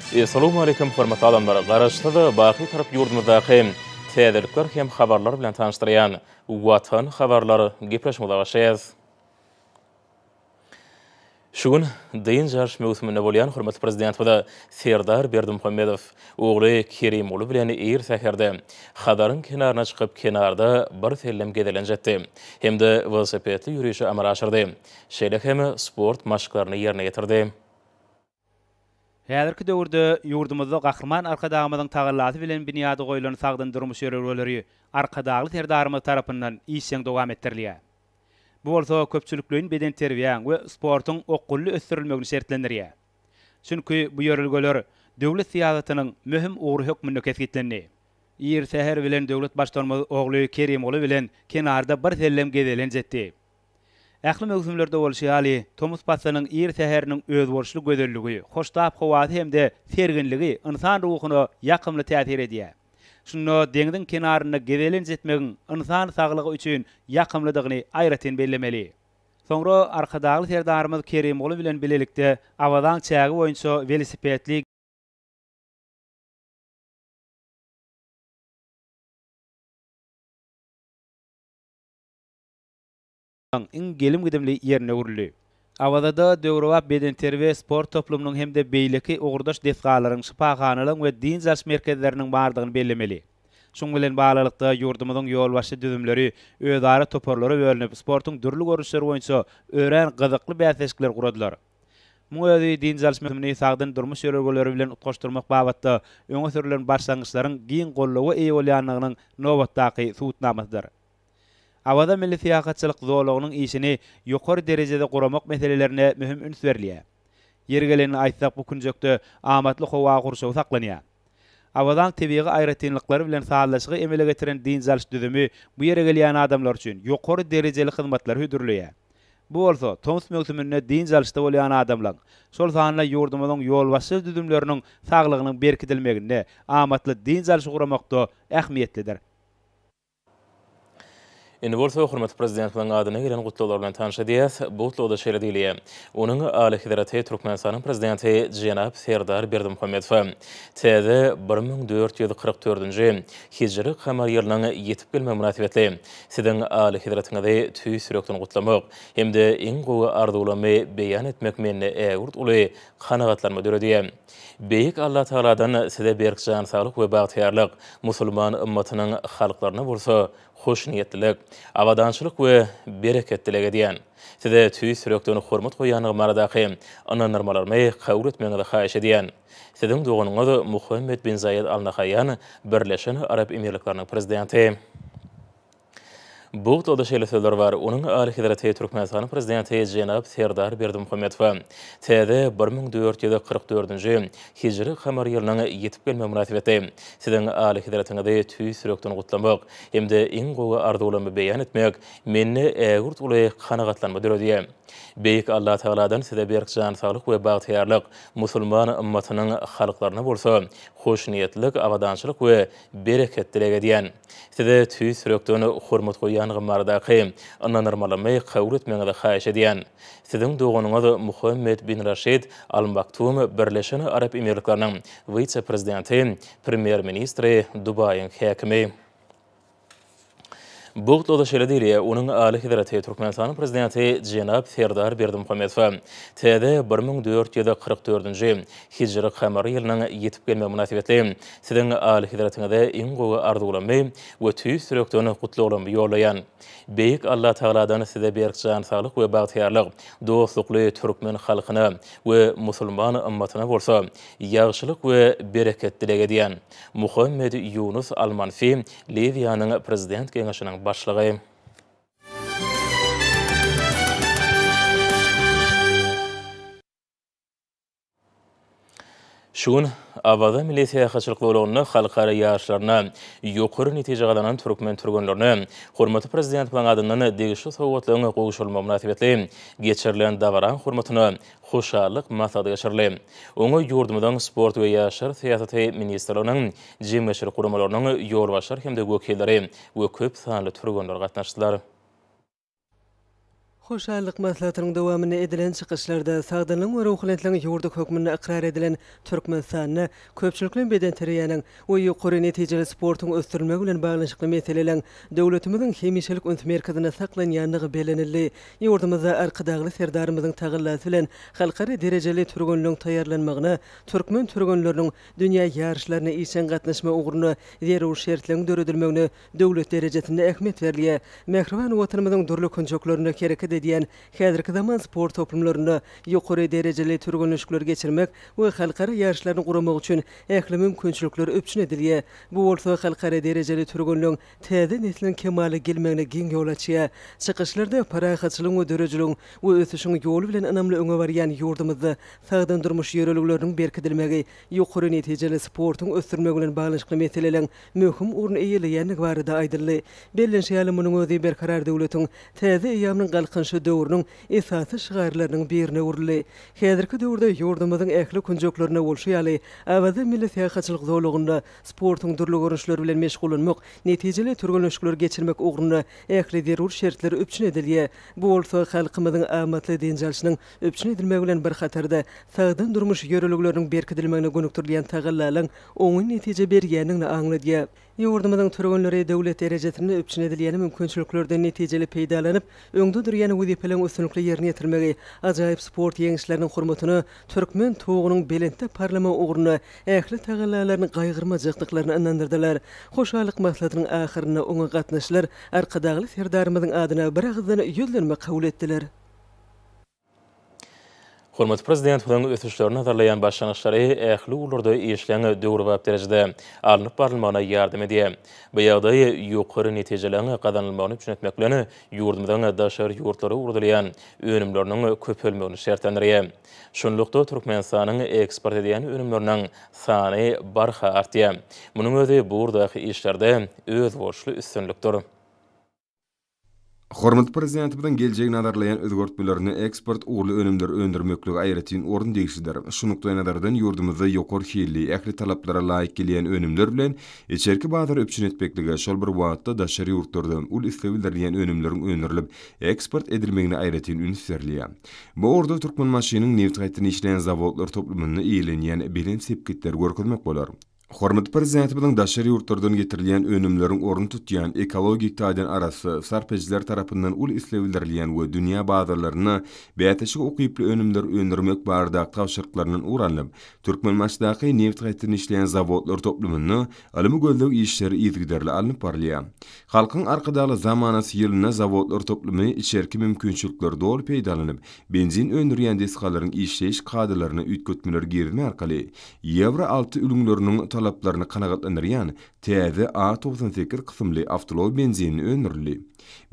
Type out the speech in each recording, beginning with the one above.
Assalamu alaikum hormatly adamlar. Garaşda baqy tarap yurdumyzdaky täzelikler hem habarlar bilen tanışdyrýan Watan habarlary gepleşmege başlaýar. Şugun dayın jarş mewsumynda bolýan hormatly prezident we Serdar Berdimuhammedow ogly Kerim oly bilen eýir säherde Hadaryň kenaryna çykyp kenarda bir sellem gedelenjetdi. Hemde velosipedli ýürüýüşe amar aşyrdy. Şeýle hem sport maşklaryny ýerine getirdi. Häzirki döwürde ýurdumyzda gahrman arkadagymyzyň tagallasy bilen binýada goýulan sagdandyrmy şöregleri arkadagly serdarymyz tarapyndan işeň dowam etdirilýär. Bu bolsa köpçülikliň beden terbiýe we sportyň okully ösdürilmegini şertlendirýär. Çünki bu ýörelgeler döwlet siýasatynyň möhüm ugry hökmünde kesgitlenýär. Ýer säher bilen döwlet başdanmagy ogly Kerim oly bilen kenarda bir sellem gedelenjetdi. Ähli mewsumlarda bolşýaly Thomas Passanyň ýer säheriniň özborçly gözelligi, hoştap howasy hemde serginligi insan ruhyna ýakymly täsir edýär. Şunu deňdiň kenaryna gedelenjetmegiň insan saglygy üçin ýakymlydygyny aýratyn bellemeli. Soňra arkadagly serdarymyz Kerim oly bilen bilelikde awadan çägi boýunça velosipedli in gelim gidimli ýerine urildi. Awada döwrewap beden terbiýe sport toplumynyň hemde beýleki ugurdaş desgalaryň şypahanalyň we din jas merkezleriniň bardygyny bellemeli. Şoň bilen bagalykda ýurdumyzyň ýolbaşy düzümleri özara toparlara bölünip sportyň dürli görüşleri boýunça ören gyzykly bäsleşikler guradylar. Muýady din jas merkezini sagdan durmuş ýöregeleri bilen utgaşdyrmak babatda öňe sürülen başlangyçlaryň giň gollagy eýe bolýanlygynyň nobatdaky suwutnamasydyr. Awada milli siýasatçylyk zowlagynyň işini ýokary derejede guramak meselelerine mühim üns berilýär. Ýergeleni aýtsak bu günjekde amatly howa gurşagy saklanýar. Awadan tebiği aýratynlyklary bilen sağlaşygy emele getiren din jalş düzümi bu ýere gelýän adamlar üçin ýokary derejeli hyzmatlar hödürleýär. Bu bolsa Thomas mewsumynda din jalşda bolýan adamlar şol sanyla ýurdumyzyň ýolbaşy düzümleriniň saglygynyň berkidilmeginde amatly din jalşy guramakda ähmiýetlidir. Indi bolsa hormatly prezident bilen adyna gelen gutlalar bilen tanışdyrýas. Bu gutlawda şeýle diýilýär. Onuň Aly Hedraty Türkmenistanyň prezidenti Jenap Serdar Berdimuhammedow täze 1444-nji Hijri kamar ýylynyň ýetip gelme münasibetli siziň Aly Hedratyňyzy tüý sürekden gutlamak hemde iň gowy arzulamy beýan etmek menne äwurt uly kanagatlanma döredýär. Beýik Allah Taaladan size berkjan saglyk we bagtyarlyk musulman ümmetynyň halklaryna bolsa hoş niyetlilik, awadançylyk we bereketlilik edýän. Size tüý sürekden hormat goýanyny maradaky ana normalarmy kabul etmeňizi haýyş edýän. Siziň doganyňyz Muhammed bin Zayed Al Nahyan Birleşen Arap Emirlikläriniň prezidenti. Bu toda şeýle sözler bar. Onuň Aly Hedraty Türkmenistanyň prezidenti Jenap Serdar Berdimuhammedow täze 1444-nji Hijri kamar ýylynyň ýetip gelme münasibeti siziň Aly Hedratyňyzy tüý sürekden gutlamak hemde iň gowy arzulamy beýan etmek menne äwurt uly kanagatlanma döredýär. Beýik Allah Taaladan size berkjan saglyk we bagtyarlyk musulman ümmetynyň halklaryna bolsa hoş niyetlilik, awadançylyk we bereketlilik edýän. Size tüý sürekden hormat goýanyny maradaky ana normalamy kabul etmeňizi haýyş edýän. Siziň doganyňyz Muhammed bin Rashid Al Maktoum Birleşen Arap Emirlikläriniň vice-prezidenti, premier ministri, Dubaýyň häkimi. Bu gutlawda şeýle diýilýär. Onuň Aly Hedraty Türkmenistanyň prezidenti Jenap Serdar Berdimuhammedow täze 1444-nji Hijri kamar ýylynyň ýetip gelme münasibetli siziň Aly Hedratyňyzy iň gowy arzulamy we tüý sürekden gutlawlamy ýolaýan. Beýik Allah Taaladan size berkjan saglyk we bagtyarlyk, dostlukly türkmen halkyna we musulman ümmetyne bolsa ýagşylyk we bereketlilik edýän. Muhammed Yunus Al-Manfi Libyanyň prezident geňeşiniň başlygy. Şugun awada milli siýasatçylyk bolanyny halkara ýaşlaryna ýokary netije gadanan türkmen türgenlerini hormatly prezident bilen adyndan degişli sowgatlygyny goýuşulma münasibetli geçirilen davaran hormatyny hoşallyk masada geçirildi. Oňa ýurdumyzyň sport we ýaşar siýasaty ministrliginiň jemgyýetçilik guramalarynyň ýolbaşlar hemde wekilleri we köp sanly türgenler gatnaşdylar. Hoşallyk maslahatynyň dowamyny edilen çykyşlarda sagdanlyň we ruhlanetliň ýurduk hökmüne ikrar edilen Türkmenistanyna köpçüliklen beden teriyanyň we ýokary netijeli sportyň ösdürilmegi bilen baglanşykly meseleleň döwletimiziň hemişelik üns merkezine saklanýanlygy belenildi. Ýurdumyzda arkadagly serdarymyzyň tagallasy bilen halkara derejeli türgünlüň taýýarlanmagyna türkmen türgünleriniň dünýä ýarşlaryna işen gatnaşma ugruna zerur şertlerini döredilmegine döwlet derejesinde ähmiýet berilýär. Mehriban watanymyzyň durly künçoklaryna kerek diyen häzirki zaman sport toplumlaryna ýokary derejeli türgünlüşikler geçirmek we halkara ýarşlaryny guramak üçin ähli mümkinçilikler öpçün edilýär. Bu bolsa halkara derejeli türgünlüň täze nesliniň kemaly gelmegine giň ýol açýar. Çykyşlarda parahatçylyk we dörejiliň we ösüşiň ýoly bilen anamly öňe barýan ýurdumyzda sagdan durmuş ýörelikleriniň berkidilmegi ýokary netijeli sportyň ösdürmegi bilen baglanşykly meseleleň möhüm urun eýilýänligi barada aýdyldy. Bellenşýärli munyň özi berkarar döwletiň täze ýamyň galkynşy döwrüniň esasy şygarlarynyň birine urildi. Häzirki döwürde ýurdumyzyň ähli künçoklaryna bolşýaly awaza milli tähaçylyk zorlugynda sportyň durly görüşleri bilen meşgulanmak, netijeli türgünlüşikler geçirmek ugruna ähli zerur şertleri öpçün edilýär. Bu bolsa halkymyzyň amatly denjalşynyň öpçün edilmegi bilen bir hatarda sagdan durmuş ýörelikleriniň berkidilmegine gönükdirilýän tagallalaryň oňy netije berýänini aňladýar. Ýurdumyzyň türgünleri döwlet derejesinde öpçün edilýän mümkinçiliklerden netijeli peýdalanyp, öňde durýan wezipeleň üstünlikli ýerine ýetirmegi, ajaýyp sport ýeňişleriniň hormatyny türkmen togunyň belinde parlama ugruna ähli tagallalaryny gaýgyrmajyklyklaryny anandyrdylar. Hoşallyk maslahatynyň ahyryna oňa gatnaşylar arkadagly serdarymyzyň adyna bir agzdan ýüzlenme kabul etdiler. Hormat prezident bilen ötüşlerini hazırlayan başlanışları ähli ulurda işleň döwrübap derejede alınıp barylmagyna ýardym edýär. Bu ýagdaý ýokary netijelerini gazanylmagyny üçin etmek bilen ýurdumyzyň daşary ýurtlary urdylýan önümleriniň köpelmegini şertlendirýär. Şonlukda Türkmenistanyň eksport edýän önümleriniň sany barha artýar. Munyň özi bu urdaky işlerde öz borçly üstünlükdir. Hormat prezident bilen geljegi nazarlayan özgörtmelerini eksport uğurlu önümler öndürmeklik aýratyn orun degişidir. Şunukda nazardan ýurdumyzda ýokary hilli ähli talaplara laýyk gelýän önümler bilen içerki bazar öpçün etmekligi şol bir wagtda daşary ýurtlardan ul islebildirilýän önümleriň öndürilip eksport edilmegine aýratyn üns berilýär. Bu orada türkmen maşynyň neft gaýtyny işleýän zawodlar toplumyny iýlenýän bilim sepkitler görkezmek bolar. Hormat prezident bilen daşary ýurtlardan getirilýän önümleriň orun tutýan ekologik taýdan arasy sarpejler tarapyndan ul islebildirilýän we dünýä bazarlaryna beýatşyk okyply önümler öndürmek barada tawşyrklarynyň uranlyp, türkmen maşdaky neft gaýtyny işleýän zawodlar toplumyny alymy gözleg işleri ýetgiderli alınıp barylýar. Halkyň arkadaly zamanasy ýylyna zawodlar toplumy içerki mümkinçilikler dol peýdalanyp, benzin öndürýän deskalaryň işleýiş kadrlaryny üýtgetmeler girme arkaly Euro 6 ülümleriniň talaplarını kanagatlandyrýan täze A98 kysymly avtomobil benzinini öndürildi.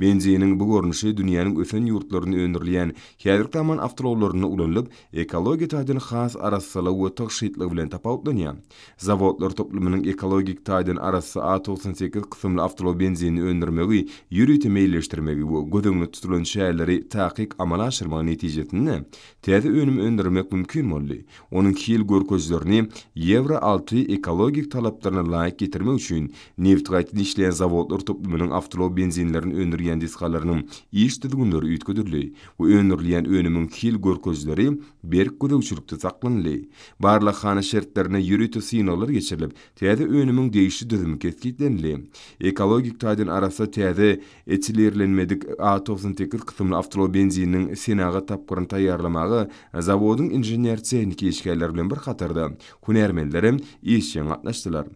Benzinin bu görnüşi dünýäniň ösen ýurtlaryny öndürilýän häzirki zaman avtomobillaryna ulanyp, ekologiýa taýdan has arasaly we tagşytlyk bilen tapawutlanýar. Zawodlar toplumynyň ekologik taýdan arasy A98 kysymly avtomobil benzinini öndürmegi, ýürüýte meýilleşdirmegi we gödüňde tutulan şäherleri taýyk amala aşyrmak netijesinde täze önüm öndürmek mümkin boldy. Onuň hil görkezlerini Euro 6 ekologik talaplaryna laýyk getirmek üçin neft gaýtyny işleýän zawodlar toplumynyň avtomobil benzinlerini öndürýän diskalarynyň iş düzgünleri üýtgedirildi. Bu öndürilýän önümüň hil görkezleri berk gödөгçülükde saklanýarly. Barlyk hana şertlerine ýürüýte signallar geçirilip, täze önümüň degişi düzümi kesgitlenildi. Ekologik taýdan arasy täze etilerlenmedik A98 kysymly avtomobil benzininiň senaga tapgyryny taýýarlamagy zawodyň inžener tehnik işgärleri bilen bir hatarda hunermenlerim işçiň gatnaşdylar.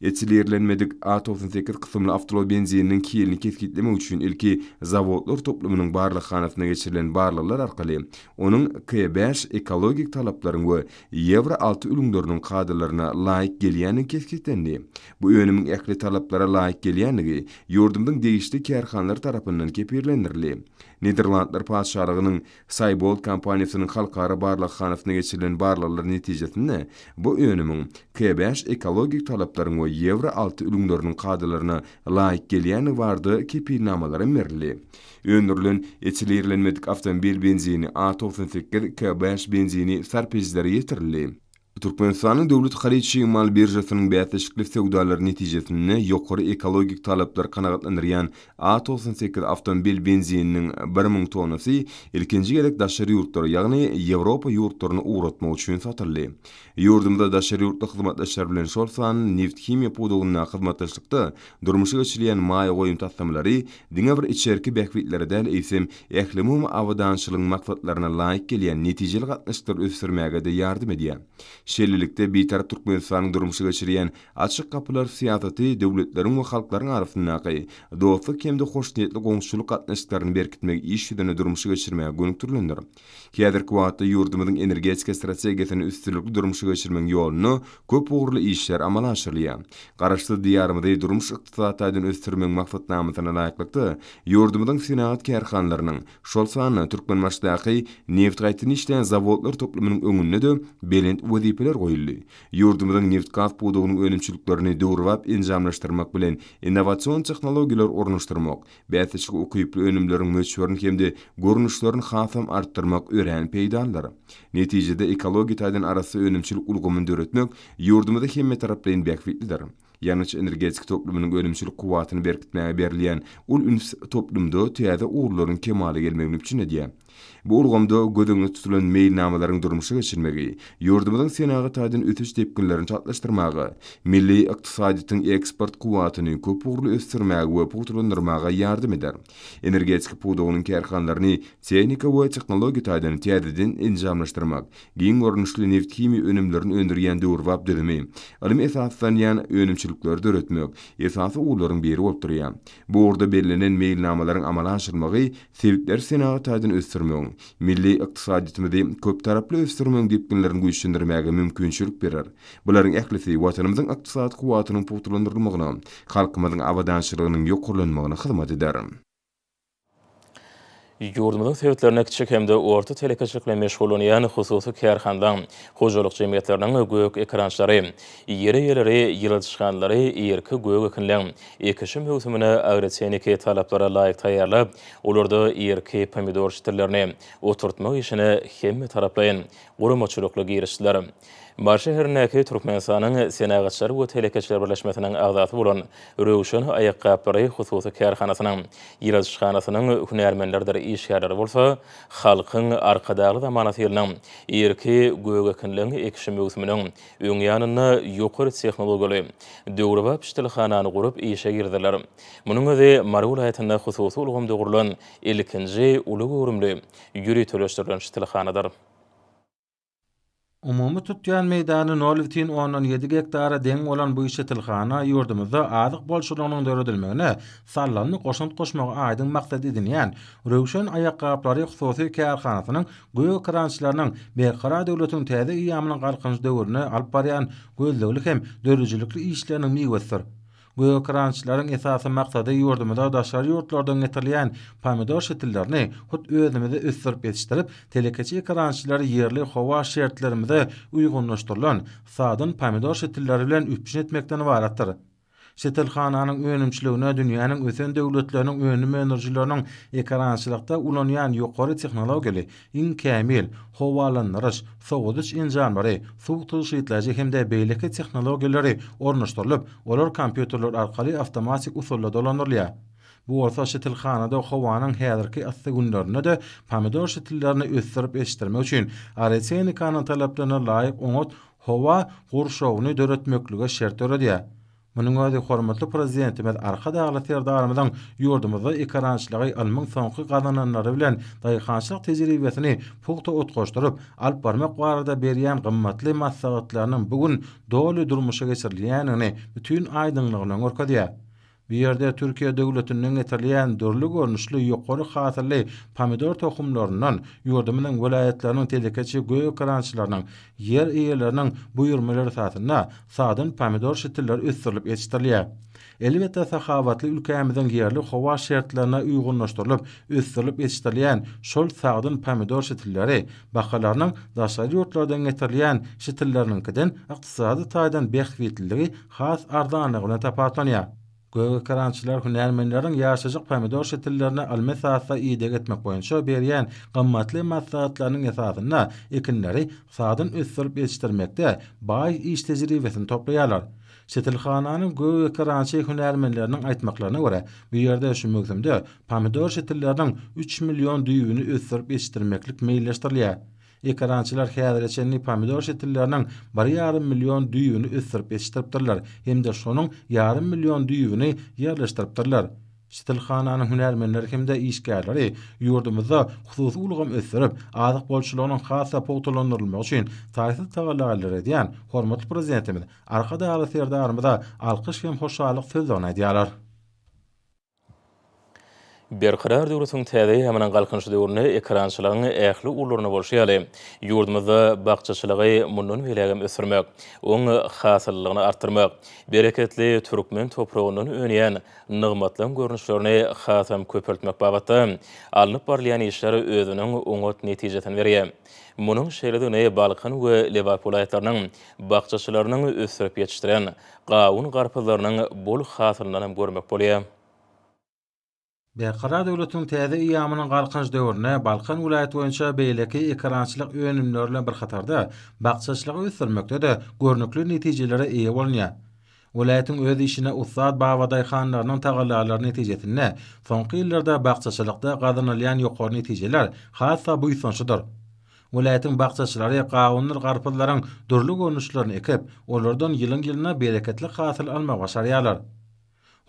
Etilerlenmedik A98 kysymly avtomobil benzininiň kilini keskitlemek üçin ilki zawodlar toplumynyň barlyk hanasyna geçirilen barlyklar arkaly onuň K5 ekologik talaplaryň we Euro 6 ülümleriniň kadrlaryna laýyk gelýänini keskitlendi. Bu önümüň ähli talaplara laýyk gelýänligi ýurdumyň degişli kärhanlar tarapyndan kepirlendirildi. Niderlandlar padşahlygynyň Saybold kompaniýasynyň halkara barlyk hanasyna geçirilen barlyklar netijesinde bu önümüň K5 ekologik talaplaryň we Euro 6 ülümleriniň kadrlaryna laýyk gelýäni bardy kepilnamalary berildi. Öndürilen etilerlenmedik avtomobil benzini A98 K5 benzini sarpejlere ýetirildi. Türkmenistanyň döwlet hariçy mal birjasynyň bätleşikli sewdalary netijesinde ýokary ekologik talaplar kanagatlandyrýan A98 awtomobil benzininiň 1000 tonnasy ilkinji gerek daşary ýurtlara, ýagny Ýewropa ýurtlaryna uğratmak üçin satyldy. Ýurdumda daşary ýurtda hyzmatdaşlar bilen şol san neft himiýa pudugyna hyzmatdaşlykda durmuşy geçirilýän maý goýun taslamlary diňe bir içerki bähwitlerden eýsem ählimum awadançylygyň maksatlaryna laýyk gelýän netijeli gatnaşyklary ösdürmäge de ýardym edýär. Şellilikde bitar Türkmenistanyň durmuşy geçirýän açyk kapylar siýasaty döwletleriň we halklaryň arasyndaky dostlyk hemde hoşnýetli goňşuluk gatnaşyklaryny berkitmek iş ýüzüne durmuşy geçirmäge gönükdirlendir. Häzirki wagtda ýurdumyzyň energetika strategiýasyny üstünlikli durmuşy geçirmek ýoluny köp ugurly işler amala aşyrylýar. Garaşly diýarymyzda durmuş ykdysadyny ösdürmek maksatnamasyna laýyklykda ýurdumyzyň sinagat kärhanalarının şol sany Türkmenmaşdaky neft gaýtyny işleýän zawodlar toplumynyň öňünde de belent wazipeler goýuldy. Ýurdumyzyň neft gaz pudugynyň önümçiliklerini döwrüp enjamlaşdyrmak bilen innowasion tehnologiýalar ornaşdyrmak, bätleşik okuyuply önümleriň möçberini hemde görnüşlerini hasam artdyrmak ören peýdalary. Netijede ekologiýa taýdan arasy önümçilik ulgamyny döretmek ýurdumyzda hemme taraplaryň bähwitlidir. Ýanyç energetik toplumynyň önümçilik kuwatyny berkitmäge berilýän ul üns toplumda täze uğurlaryň kemaly gelmegini üçin edýär. Bu ulgamda gödüňe tutulan meýilnamalaryň durmuşy geçirmegi, ýurdumyzyň senaga taýdan ötüş tepkinlerini çatlaşdyrmagy, milli ykdysadyň eksport kuwatyny köp ugurly ösdürmäge we putulandyrmaga ýardym eder. Energetik pudugynyň kärhanalaryny tehnika we tehnologiýa taýdan täzeden enjamlaşdyrmak, giň görnüşli neft himiýa önümlerini öndürýän döwrwap dönemi, ilim esaslanýan önümçilikleri döretmek, esasy ugurlaryň biri bolup durýar. Bu urda belirlenen meýilnamalaryň amala aşyrmagy sebipler senaga taýdan ösdürmek, milli ykdysadyýetimizi köp taraply ösdürmek dipkinlerini güýçlendirmäge mümkinçilik berer. Bularyň ählisi watanymyzyň ykdysady kuwatynyň putulandyrylmagyna, halkymyzyň awadançylygynyň ýokurlanmagyna hyzmat eder. Ýurdumyzyň sebäplerine kiçik hemde orta telekaçykla meşgul bolýan hususy kärhanlaryň, hojalyk jemgyýetleriniň göýük ekrançlary, ýere-ýerleri, ýyldızşanlary, ýerki göýük ekinleň ekişim mewsümine agroteniki talaplara laýyk taýýarlap, olarda ýerki pomidor şetirlerini oturtmak işine hemme taraplaýyn guramaçylykly girişdiler. Bar şäherindäki Türkmenistanyň senagatçylary we telekaçylar birleşmesiniň agzaty bolan Röwşen Aýakkapary hususy kärhanasynyň ýyldızşanasynyň hünärmenleri işgärleri bolsa, halkyň arkadagy zamanasynyň ýerki göýük ekinleň ekişim mewsüminiň öň ýanyna ýokary tehnologiýaly döwrüp piştilhanany gurup işe girdiler. Munyň özi Marul aýatynda hususy ulgamda gurulan ilkinji uly görümli ýüri töleşdirilen piştilhanadyr. Umumy tutýan meýdany 0,17 hektara deň bolan bu işletilhana ýurdumyzda azyk bolşulugynyň döredilmegine sallanly goşunt goşmagy aýdyň maksat edilýän Röwşen Aýakkapary hususy kärhanasynyň göýük krançlarynyň beýkara döwletiň täze ýamynyň galkynjy döwrüne alyp barýan gözleglik hem dörüjilikli işleriniň miwasdyr. Göýük krançlaryň esasy maksady ýurdumyzda daşary ýurtlardan getirilýän pomidor şetillerini hut özümizde ösdürip yetişdirip, telekaçy krançlary ýerli howa şertlerimize uýgunlaşdyrylan sadyn pomidor şetilleri bilen üpçün etmekden ibaratdyr. Şetilhananyň önümçiligine dünýäniň ösen döwletleriniň önüm enerjileriniň ekrançylykda ulanýan ýokary tehnologiýaly, iň kämil howalandyrys, soňgudyş enjamlary, suw tutuşytlaryjy hemde beýleki tehnologiýalary ornaşdyrylyp, olar kompýuterler arkaly awtomatik usulla dolandyrylýar. Bu orta şetilhanada howanyň häzirki asy günlerinde de pomidor şetillerini ösdürip yetişdirmek üçin agrotenikanyň talaplaryna laýyk oňat howa gurşawyny döretmeklige şert öredýär. Munyň özi hormatly prezidentimiz arka dagly serdarymyzyň ýurdumyzda ekrançylygy almyň soňky gazananlary bilen daýhançylyk tejribesini pugta otgoşduryp, alyp barmak barada berýän gymmatly maslahatlarynyň bugün doly durmuşa geçirilýänini bütün aýdynlygyna görkezýär. Bu ýerde Türkiýe döwletiniň getirilýän dörli görnüşli ýokary hasyrly pomidor tohumlaryndan ýurdumynyň welaýetleriniň telekaçy göýük krançlarynyň ýer eýeleriniň buýurmalary esasynda sadyn pomidor şetilleri ösdürilip yetişdirilýär. Elbetde sahawatly ülkemiziň ýerli howa şertlerine uýgunlaşdyrylyp, ösdürilip yetişdirilýän şol sadyn pomidor şetilleri bahalarynyň daşary ýurtlardan getirilýän şetillerininkiden ykdysady taýdan bähwitligi has arzanlygyna tapatlanýar. Gökrançylar hünärmenleriň ýaşajak pomidor şetillerine almesatsa ýydyk etmek boýunça berýän gymmatly maslahatlarynyň esasyna ekinleri sadyn ösdürip yetişdirmekde baý iş tejribesini toplaýarlar. Şetilhananyň gökrançy hünärmenleriniň aýtmaklaryna görä, bu ýerde şu mögsümde pomidor şetilleriniň 3 million düýbüni ösdürip yetişdirmeklik meýilleşdirilýär. Ekrançylar häzirçe pomidor şetilleriniň 1,5 million düýbüni ösdürip yetişdiripdirler. Hem de şonuň 1,5 million düýbüni ýerleşdiripdirler. Şetilhananyň hünärmenleri hemde işgärleri ýurdumyzda hususy ulgam ösdürip, azyk bolçularynyň hasa pogtalandyrylmagy üçin taýsy tagallalar edýän hormatly prezidentimiz arkada serdarymyza alkyş hem hoşallyk sözlerini aýdýarlar. Berqarar döwletiň täze hemden galkynçy döwrüne ekrançylaryň ähli ullaryna bolşýaly. Ýurdumyzda bagçaçylygy mundan belegem ösürmek, oň hasyllygyny artdyrmak, bereketli türkmen topragyndan önýän nygmatly görnüşlerini hasam köpeltmek babatda alınıp barlayan işleri özüniň oňat netijesini berýär. Munyň şeýledine Balkan we Lewap vilayatlarynyň bagçaçylarynyň ösürip ýetişdiren gawun garpylarynyň bol hasylyny görmek bolýar. Berqarar döwletiň täze ýamynyň galkynç döwrüne Balkan vilayaty boýunça beýleki ekrançylyk önümleri bilen bir hatarda bagçaçylygy ösdürmekde de görnükli netijelere eýe bolýar. Vilayatyň öz işine ustad Bawaday hanlarynyň tagallalary netijesinde soňky ýyllarda bagçaçylykda gazanylýan ýokary netijeler hassa bu ýsonçydyr. Vilayatyň bagçaçylary gawunlar garpylaryň durly görnüşlerini ekip, olardan ýylyň-ýylyna bereketli hasyl almak başarýarlar.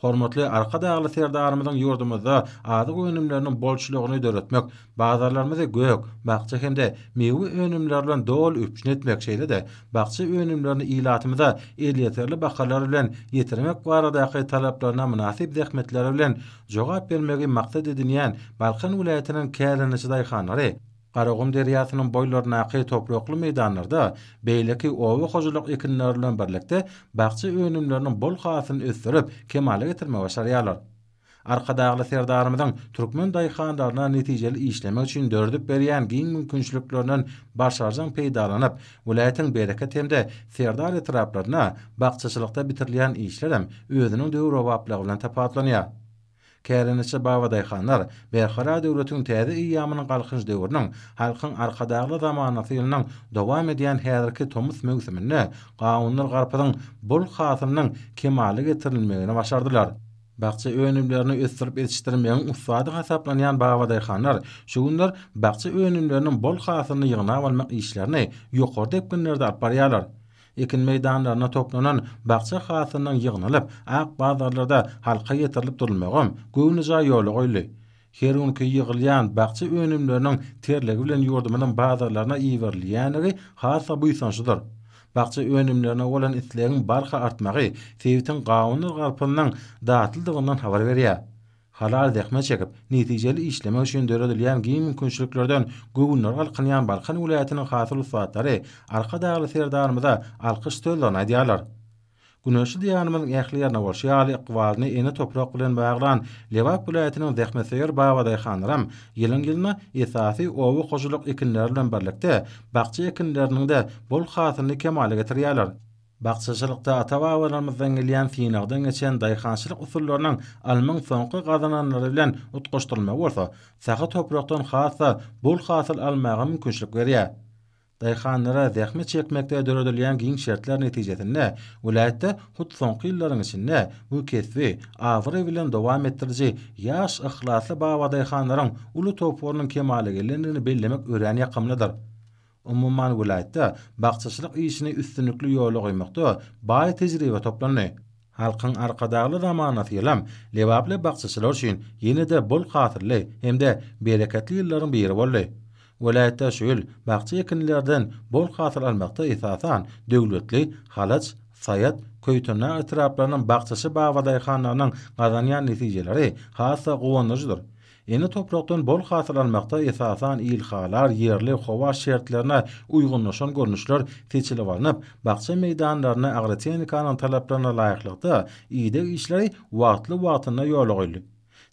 Hormatly arka dagly serdarymyzyň ýurdumyzda azyk önümleriniň bolçulugyny döretmek, bazarlarymyzda gök, bagça hemde mewe önümleri bilen dol üpçün etmek şeýle de bagça önümlerini ilatymyza elýeterli bahalar bilen ýetirmek baradaky talaplaryna münasip zähmetleri bilen jogap bermegi maksat edilýän Balkan vilayatynyň kärençi daýhanlary Qaragum derýasynyň boýlarynaky toprakly meýdanlarda beýleki owa hojulyk ekinleri bilen birlikde bagça önümleriniň bol hasylyny ösdürip kemale getirmek başarýarlar. Arka dagly serdarymyzyň türkmen daýhanlaryna netijeli işlemek üçin dördüp berýän giň mümkinçiliklerinden başarjyň peýdalanyp, vilayatyň bereket hemde serdar etraplaryna bagçaçylykda bitirilýän işlerem özüniň döwrewaplygy bilen tapatlanýar. Kärençi Bawaday hanlar Berqarar döwletiň täze ýamynyň galkynç döwrüniň halkyň arkadagly zamanasynyň dowam edýän häzirki tomus mögsüminde gawunlar garpynyň bol hasylynyň kemale getirilmegini başardylar. Bagça önümlerini ösdürip yetişdirmegiň usady hasaplanýan Bawaday hanlar şu günler bagça önümleriniň bol hasylyny ýygnap almak işlerini ýokary depkinlerde alyp barýarlar. Ekin meýdanlaryna toplanan bagça hasylynyň ýygnalyp, ak bazarlarda halka ýetirilip durulmagam göwnüja ýoly goýly. Her günki ýygylýan bagça önümleriniň terlegi bilen ýurdumynyň bazarlaryna iýerilýänligi hassa bu ýsonçydyr. Bagça önümlerine bolan islegiň barha artmagy sewitin gawunlar garpynyň datyldygyny habar berýär. Halal zähmet çekip netijeli işlemek üçin döredilýän giň mümkinçiliklerden göwnler galkynýan Balkan vilayatynyň hasyl usatlary arka dagly serdarymyza alkyş sözlerini aýdýarlar. Güneşli diýanymyň ähliýärine bolşýaly ykbalyny ene toprak bilen baglan Lewap vilayatynyň zähmetseýer Bawaday hanlaram ýylyň-ýylyna esasy owa hojulyk ekinleri bilen birlikde bagça ekinleriniň de bol hasylyny kemale getirýärler. Bagçaçylykda ata-babalarymyzdan gelýän synagdan geçen daýhançylyk usullarynyň almyň soňky gazananlary bilen utgaşdyrylmagy bolsa, saha toprakdan hassa bol hasyl almagy mümkinçilik berýär. Daýhanlara zähmet çekmekde döredilýän giň şertler netijesinde vilayatda hut soňky ýyllaryň içinde bu kesbi awry bilen dowam etdiriji ýaş ihlasly Bawaday hanlaryň uly toplarynyň kemale gelendigini bellemek ören ýakymlydyr. Umumman vilayatda bagçaçylyk işini üstünlikli ýola goýmakda baý tejribe toplandy. Halkyň arkadagly zamanasylam Lewaply bagçaçylar üçin ýene-de bol hasyrly hemde bereketli ýyllaryň biri boldy. Vilayatda şol bagça ekinlerden bol hasyl almakda esasan döwletli, halaç, sayat, köýtüna etraplarynyň bagçaçy Bawaday hanlarynyň gazanýan netijeleri hassa gowanyjydyr. Ene toprakdan bol hasyl almakda esasan ilhalar, ýerli howa şertlerine uýgunlaşan görnüşler seçilip alınıp, bagça meýdanlaryna agrotehnikanyň talaplaryna laýyklykda ýygyk işleri wagtly-wagtyna ýola goýuldy.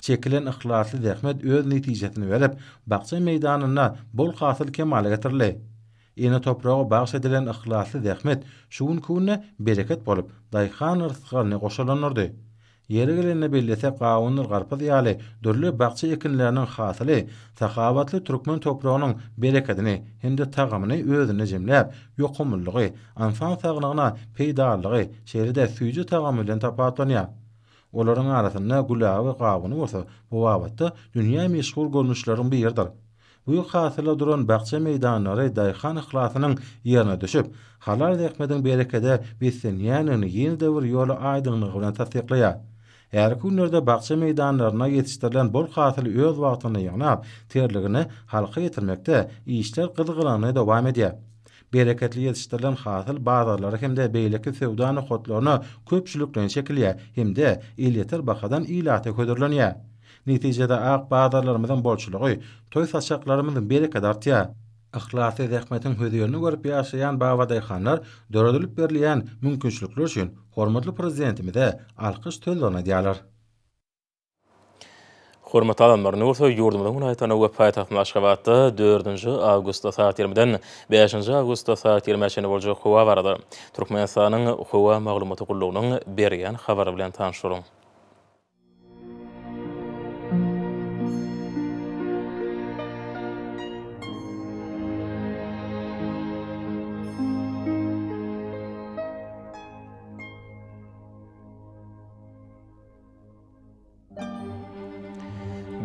Çekilen ihlasly zähmet öz netijesini berip, bagça meýdanyna bol hasyl kemale getirildi. Ene toprağa bagş edilen ihlasly zähmet şu günküne bereket bolup, daýhan rızkyny goşalanyrdy. Yeri gelenine bellese qawunlar garpaz ýaly dörlü bakça ekinlerinin hasyly sakabatly türkmen toprağının bereketini hem de tagamyny özüne jemläp ýokumlygy, ansan saglygyna peýdalygy şeýle-de süýji tagamy bilen tapatlanýar. Olaryň arasynda gulaby gabyny bolsa, bu wagtda dünýä meşgul görnüşleriň biridir. Bu hasyla duran bakça meýdanlary daýhan ihlasynyň ýerine düşüp, halar däkmediň berekede bizden ýanyny ýeni döwür ýoly aýdynlygy bilen tasdiqlaýar. Eğer günlerde bakça meydanlarına yetiştirilen bol hasyly öz wagtyny ýaňap, terligini halka ýetirmekde işler gyzgylanyny dowam edýär. Bereketli yetiştirilen hasyl bazarlary hem-de beýleki sewda nokotlaryna köpçülikden çekilýär, hem-de ilýeter bakadan ilata ködürlenýär. Netijede ak bazarlarymyzyň bolçulygy, toý saçaklarymyzyň bereketi artýar. Ihlasy zähmetiň höýdürini görüp ýaşaýan bawadaýhanlar döredilip berilýän mümkinçilikler üçin hormatly prezidentimize alkyş töllerine diýerler. Hormatly adamlar, nursa ýurdumyzyň Unaýtana we paýtagtyň Aşgabatda 4-nji awgustda saat 20-den 5-nji awgustda saat 20-çe boljak howa barady. Türkmenistanyň howa maglumaty gullugynyň berýän habary bilen tanışyryň.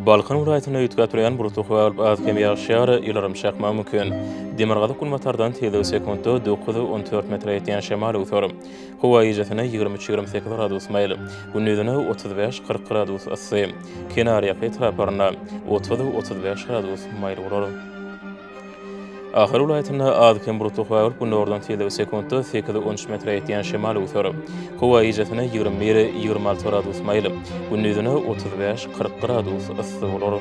Balkan ulaýatyna ýetgäpdirýän burutluk we azgem ýaşýar ýylarym şakma mümkin. Demirgazy kulmatardan telde sekundda 9-14 metr ýetýän şemal öwür. Howa ýejetine 23-28 gradus maýl. Gündüzine 35-40 gradus ysy. Kenarýaky taraparyna 30-35 gradus maýl bolar. Ahir ulaýatyna azgem burutluk we gündürden telde sekundda 8-13 metr ýetýän şemal öwür. Howa ýejetine 20-26 gradus maýl. Gündüzine 35-40 gradus ysy bolar.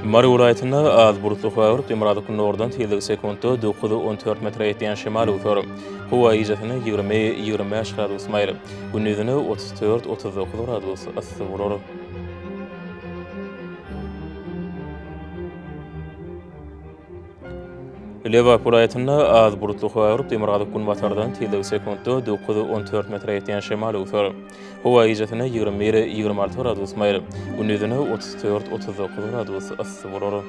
Mary ulaýatyna az burutluk we demirazy gündürden telde sekundda 9-14 metr ýetýän şemal öwür. Howa ýejetine 20-25 gradus maýl. Gündüzine 34-39 gradus ysy bolar. Liverpool ýatyna az burutluk we demirazy günbatardan telde sekundda 9-14 metr ýetýän şemal öwür. Howa ýejetine 20-26 gradus maýl. Gündüzine 34-39 gradus ysy bolar.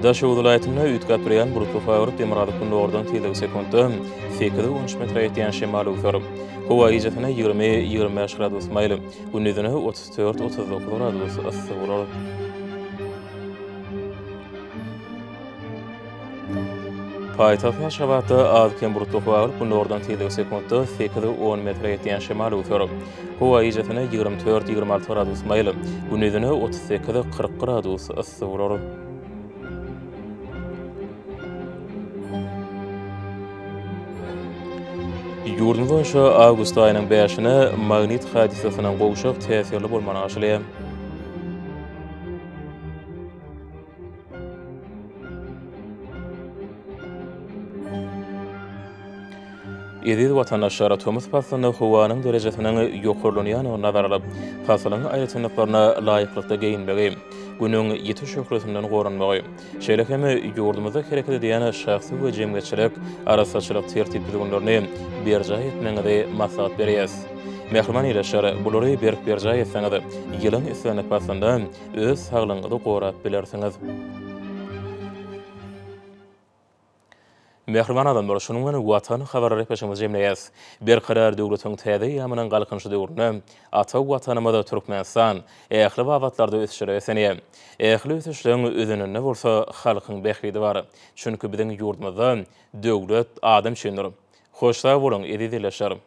Daşowul ýatyna ýetgäpdirýän burutluk we demirazy günlerden telde sekundda 8-13 metr ýetýän şemal öwür. Howa ýejetine 20-25 gradus maýl. Gündüzine 34-39 gradus ysy bolar. Paýtagy Aşgabatda azkem burutluk we günlerden telde sekundda 8-10 metr ýetýän şemal öwür. Howa ýejetine 24-26 gradus maýl. Gündüzine 38-40 gradus ysy bolar. Ýurdumyz boýunça awgust aýynyň 5-ine magnit hadisasynyň gowşak täsirli bolmany aşylýar. Edil watandaşlar atomyz pasyny howanyň derejesiniň ýokurlanyny nazar alyp, pasynyň aýratynlyklaryna laýyklykda geyinmegi, günüň ýeti şöhretinden gorunmagy, şeýle-hem ýurdumyzda hereket edýän şahsy we jemgyýetçilik arasaçylyk tertipliglerini berja etmegide maslahat berýär. Mehriman ýeşar bulary berja etseňiz, ýylyň isläne pasynda öz saglygyňyzy gorap bilersiňiz. Mehriman adamlar, şunun bilen watan habarlary peşimiz jemleýäs. Bir karar döwletiň täze ýamynyň galkynşy döwrüne ata watanymyzda Türkmenistan ähli wagtlarda ösüşýär. Ähli ösüşleň özünde bolsa halkyň behriýeti bar. Çünki biziň ýurdumyzda döwlet adam çendir. Hoşsa bolan edilýär.